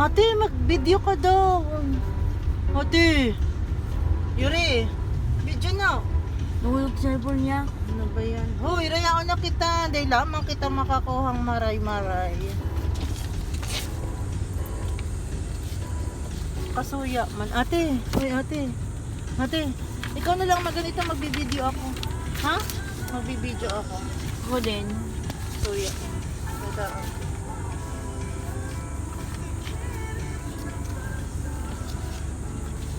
Ate, mag-video ka daw. Ate. Yuri, video na. Nahulog sa cellphone niya. Ano ba yan? Hoy, rayaan na kita. Dahil lamang kita makakuhang maray-maray. Kasuya man. Ate, hoy ate. Ate, ikaw na lang maganito, magbibideo ako. Ha? Magbibideo ako. Ako din. Suya.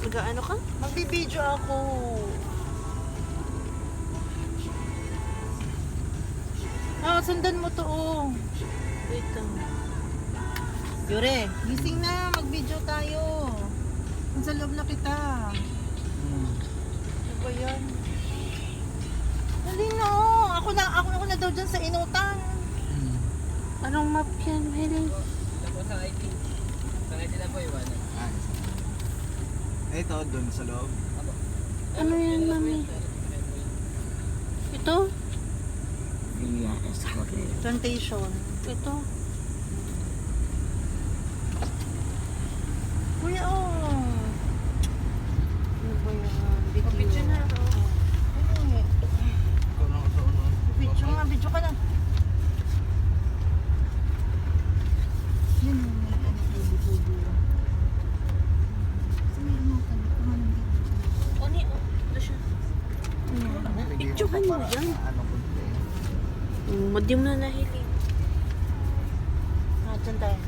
Mag-ano ka? Magbibideo ako. Sundan mo to, oh. Wait lang. Yure, gising na. Mag-video tayo. Nasa loob na kita. Ano ba yan? Dali na, oh. Ako na daw dyan sa inutan. Anong map yan, Helen? Tapos sa IT. Sa IT na po iwan. Ito, doon sa loob. Ano yan, mami? Ito? Yes, okay. Plantation. Ito? Kuya, oh. Ano ba yan? Video na. Ano eh? Ikaw na sa uno. Video nga, video ka na. Yan yung may ano, Oni, oh. Ito siya. Picture ka mo yan. Ano ko? Madim na nahiling. Dyan tayo.